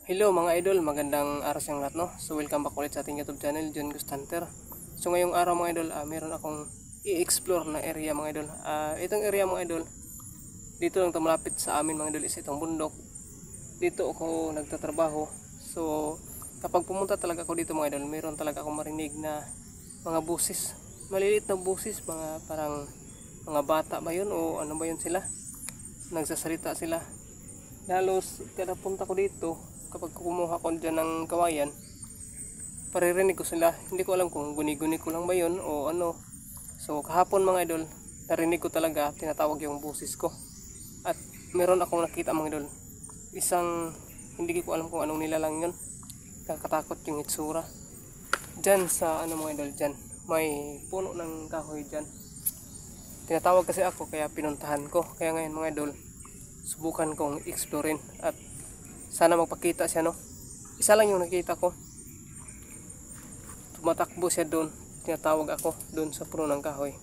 Hello mga idol, magandang araw sa lahat, no? So welcome back ulit sa ating YouTube channel, John Ghost Hunter. So ngayong araw mga idol, meron akong i-explore na area mga idol. Itong area mga idol, dito lang malapit sa amin mga idol is itong bundok. Dito ako nagtatrabaho. So kapag pumunta talaga ako dito mga idol, meron talaga akong marinig na mga busis. Maliliit na busis, mga parang mga bata ba yun o ano ba yun sila? Nagsasalita sila. Halos kada punta ko dito, kapag kumuha ko dyan ng kawayan, paririnig ko sila. Hindi ko alam kung guni-guni ko lang ba yun o ano. So kahapon mga idol, narinig ko talaga, tinatawag yung busis ko. At meron akong nakita mga idol, isang hindi ko alam kung anong nilalang yun. Kakatakot yung itsura. Dyan sa ano mga idol, dyan may puno ng kahoy dyan. Tinatawag kasi ako kaya pinuntahan ko. Kaya ngayon mga idol, subukan kong explorein at sana magpakita siya, no? Isa lang yung nakita ko. Tumatakbo siya doon. Tinatawag ako doon sa puno ng kahoy.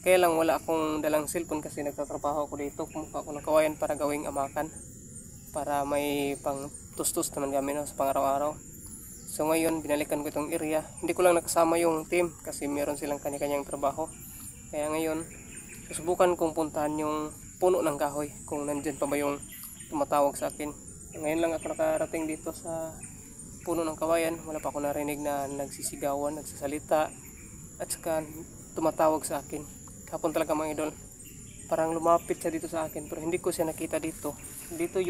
Kaya lang wala akong dalang cellphone kasi nagtatrabaho ako dito. Kumuha ako ng kawayan para gawing amakan. Para may pang tustos naman kami, no, sa pang-araw-araw. So ngayon binalikan ko itong area. Hindi ko lang nakasama yung team kasi meron silang kanya-kanyang trabaho. Kaya ngayon susubukan kong puntahan yung puno ng kahoy kung nandyan pa ba yung tumatawag sa akin. Ngayon lang ako nakarating dito sa puno ng kawayan. Wala pa ako narinig na nagsisigawan, nagsasalita at saka tumatawag sa akin. Kapon talaga mga idol, parang lumapit siya dito sa akin pero hindi ko siya nakita dito. Dito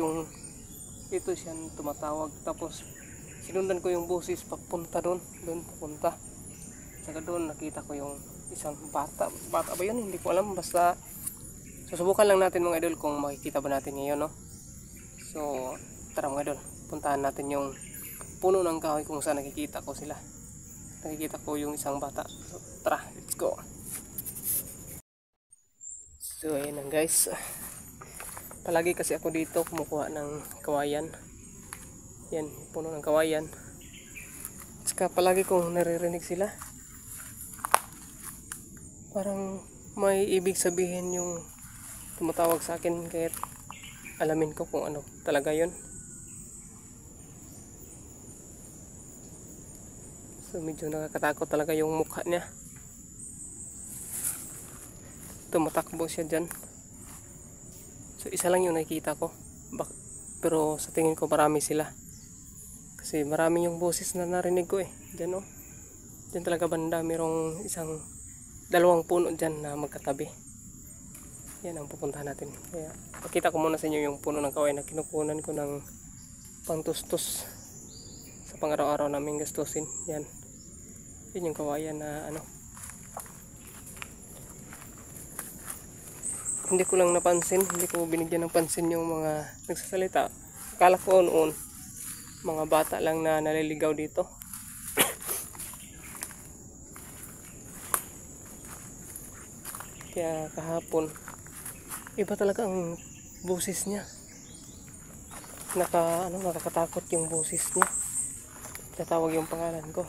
siya tumatawag, tapos sinundan ko yung boses papunta doon papunta. Saka doon nakita ko yung isang bata ba yun, hindi ko alam. Basta susubukan lang natin mga idol kung makikita ba natin ngayon, no? So tara mga idol, puntahan natin yung puno ng kahoy kung saan nakikita ko sila. Nakikita ko yung isang bata. So tara, let's go. So ayun lang guys, palagi kasi ako dito kumukuha ng kawayan. Yan, puno ng kawayan. Saka palagi kong naririnig sila. Parang may ibig sabihin yung tumatawag sa akin, kaya alamin ko kung ano talaga yun. So medyo nakakatakot talaga yung mukha niya. Tumatakbo siya dyan. So isa lang yung nakikita ko, pero sa tingin ko marami sila. Kasi marami yung boses na narinig ko dyan, oh. Dyan talaga banda, merong dalawang puno dyan na magkatabi. Yan ang pupuntahan natin. Kaya pakita ko muna sa inyo yung puno ng kawayan na kinukunan ko ng pangtustos sa pang-araw-araw namin gastusin. Yan. Yan yung kawayan na ano. Hindi ko lang napansin, hindi ko binigyan ng pansin yung mga nagsasalita. Akala ko noon mga bata lang na naliligaw dito. Kaya kahapon iba talaga ang boses niya. Nakakatakot yung boses niya. Tatawag yung pangalan ko.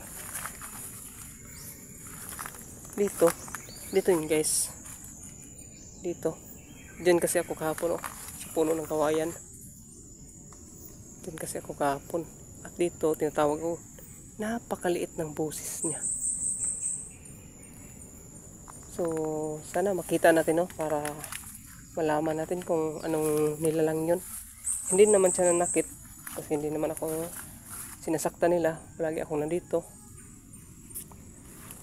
Dito yun guys. Dito. Diyan kasi ako kahapon, oh, sa puno ng kawayan. Diyan kasi ako kahapon. At dito tinatawag ko. Napakaliit ng boses niya. So sana makita natin, no, para malaman natin kung anong nilalang yun. Hindi naman siya nanakit kasi hindi naman ako sinasaktan nila. Lagi ako nandito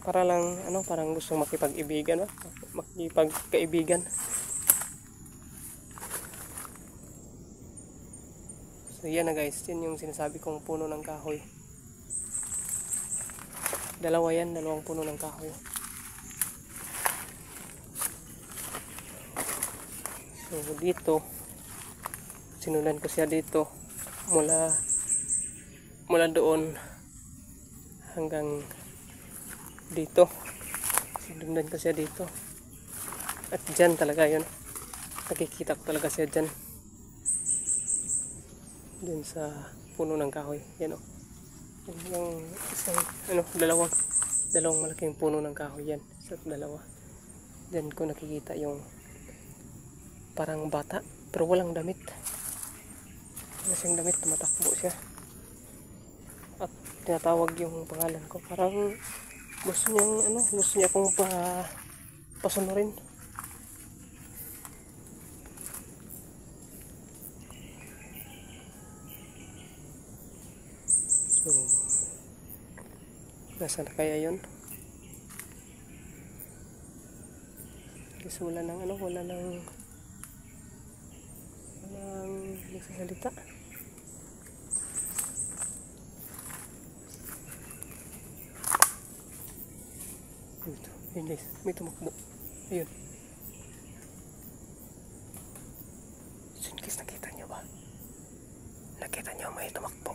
para lang parang gustong makipag-ibigan, makipagkaibigan. So yan na guys, yan yung sinasabi kong puno ng kahoy. Dalawang puno ng kahoy. So dito sinundan ko siya dito mula doon hanggang dito. Sinundan ko siya dito. At dyan talaga yun. Nakikita ko talaga siya dyan. Dyan sa puno ng kahoy. Yan, oh. Yung isang dalawang malaking puno ng kahoy yan. Isa at dalawa. Dyan ko nakikita yung parang bata pero walang damit. Wala siyang damit, tumatakbo siya. at tinatawag yung pangalan ko. Parang gusto niya akong pasunurin. So, nasaan na kaya yun? Kasi wala nang nagsasalita. Ito, ayun guys, may tumakbo. Ayun. So, guys, nakita nyo ba? Nakita nyo may tumakbo.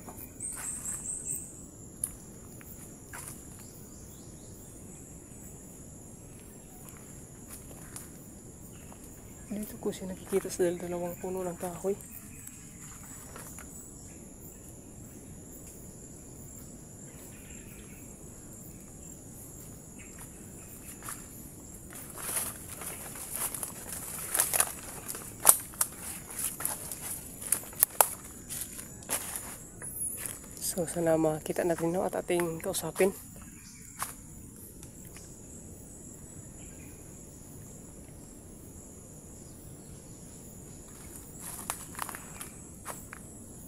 Dito ko siya nakikita sa dalawang puno ng kahoy. So sana makita natin at ating kausapin.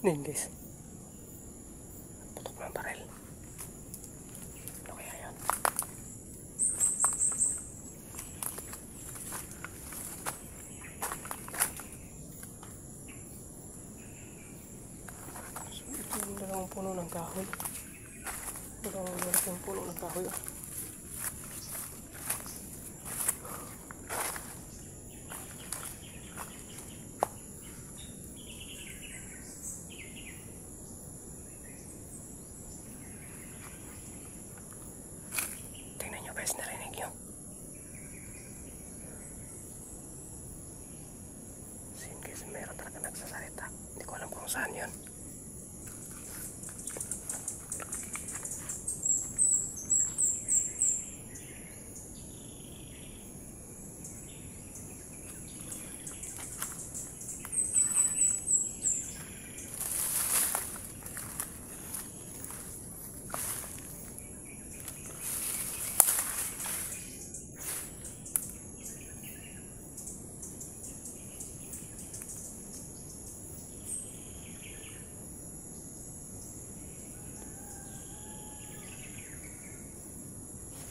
Nen guys, putok ng baril. Ano kaya yan? So ito yung dalawang puno ng kahoy. Dalawang malaking puno ng kahoy. Guys, narinig nyo? Sin guys, meron talaga nagsasalita. Hindi ko alam kung saan yun.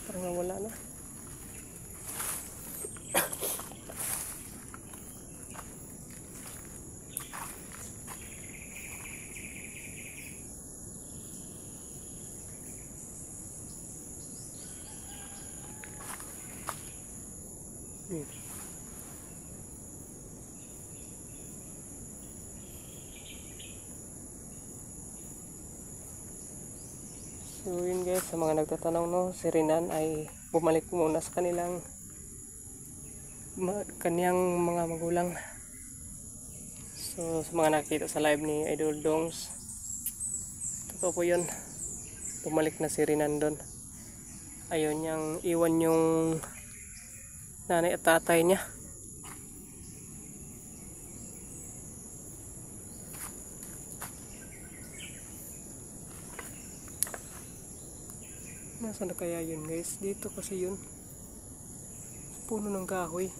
Parang nawala na. So yun guys, sa mga nagtatanong, no, si Rinan ay bumalik muna sa kaniyang mga magulang. So sa mga nakita sa live ni Idol Dongs, totoo po yun, bumalik na si Rinan doon. Ayun niyang iwan yung nanay at tatay niya. Nasaan na kaya yun guys? Dito kasi yun, puno ng kahoy.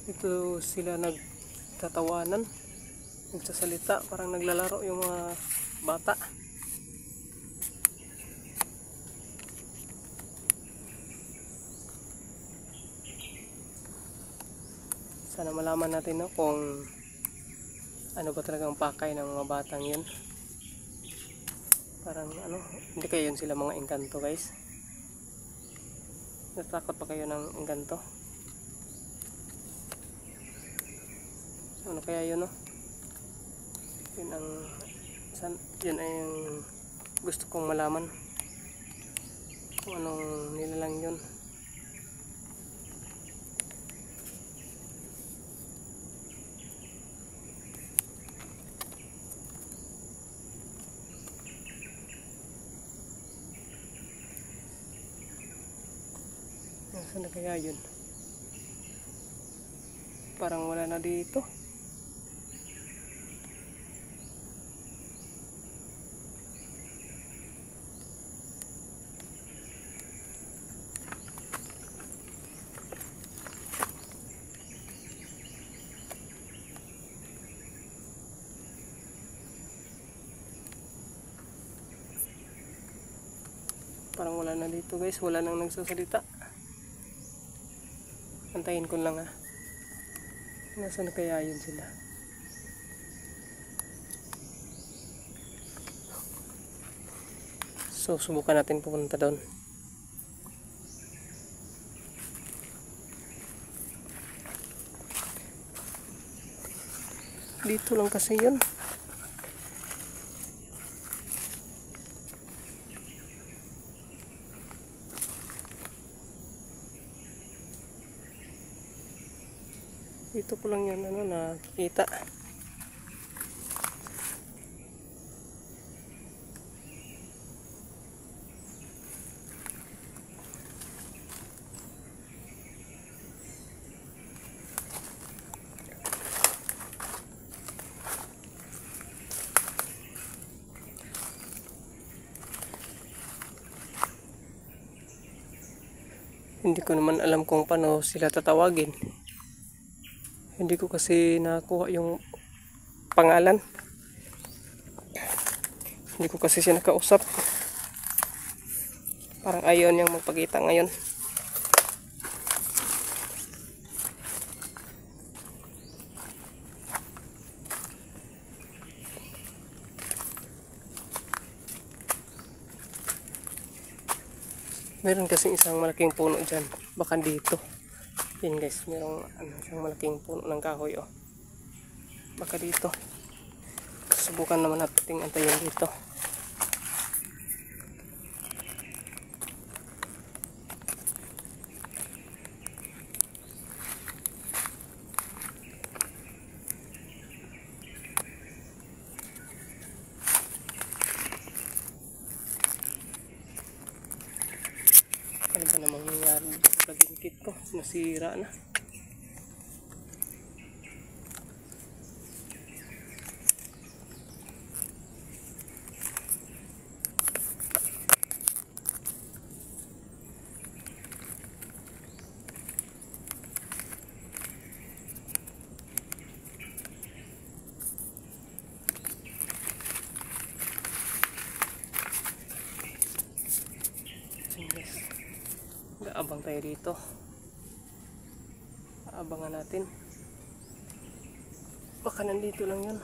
Dito sila nagtatawanan, nagsasalita, parang naglalaro yung mga bata. Sana malaman natin, no, kung ano ba talagang pakay ng mga batang yun. Parang hindi kayo yun sila mga engkanto guys. Natakot pa kayo ng engkanto? Ano kaya yun, no? Yun ay yung gusto kong malaman, kung anong nilalang yun. Saan na kaya yun? Parang wala na dito. Parang wala na dito guys, wala nang nagsasalita. Antayin ko lang ha. Nasaan na kaya yun sila? So subukan natin pupunta doon. Dito lang kasi yun. Dito ko lang yan nakikita. Hindi ko naman alam kung paano sila tatawagin. Hindi ko kasi nakuha yung pangalan. Hindi ko kasi siya nakausap. Parang ayaw niyang magpakita ngayon. Meron kasing isang malaking puno dyan. Baka dito. Yan guys, merong isang malaking puno ng kahoy oh. Baka dito. Subukan naman natin antayin dito. Ano ba namang nangyari sa lagingkit ko? Nasira na. Abang tayo dito. Abangan natin. Baka nandito lang yun.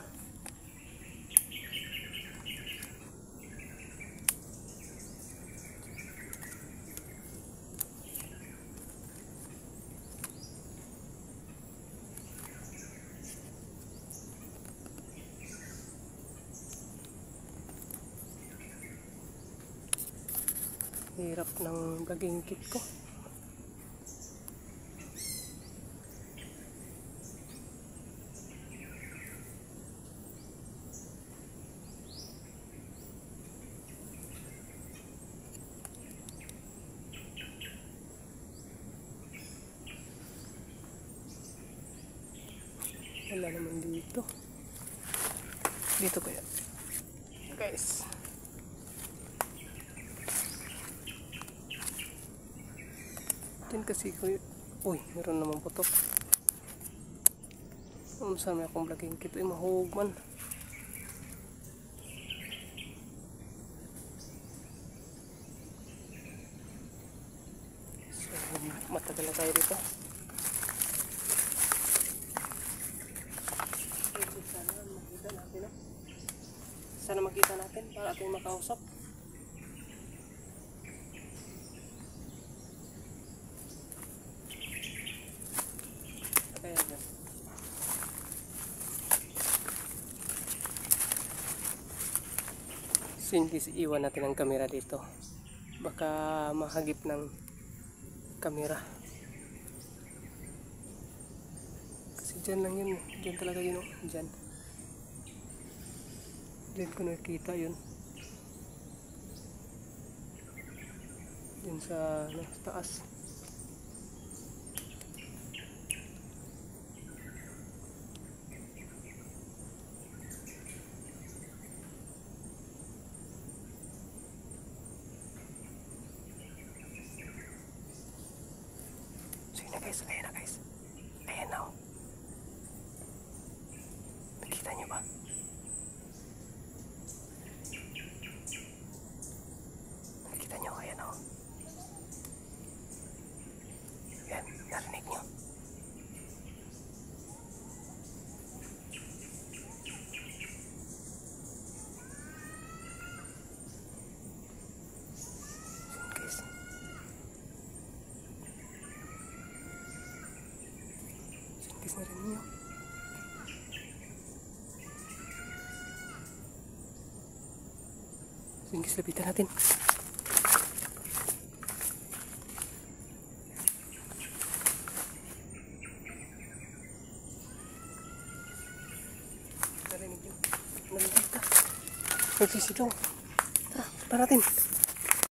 Hirap ng lagingkit ko. Wala naman dito. Dito kaya. Guys. Din kasi ko. Uy, meron naman putok. Saan may akong lagingkit? Uy, mahugman. So, matagal na tayo dito. Sana makita natin para ating makausap. Kaya yan. Since iwan natin ang kamera dito. Baka mahagip ng kamera. Kasi dyan lang yun. Dyan talaga yun. Dyan. Diyan ko nakita yun. Diyan sa taas. guys, ayan na guys. Ayan na oh. Nakita niyo ba? Nakita niyo, ayan na oh. Ayan, narinig niyo. Guys, narinig niyo. Sige, lapitan natin. Narinig niyo. Narinig ka. Nagsisigaw. Tara, tara natin.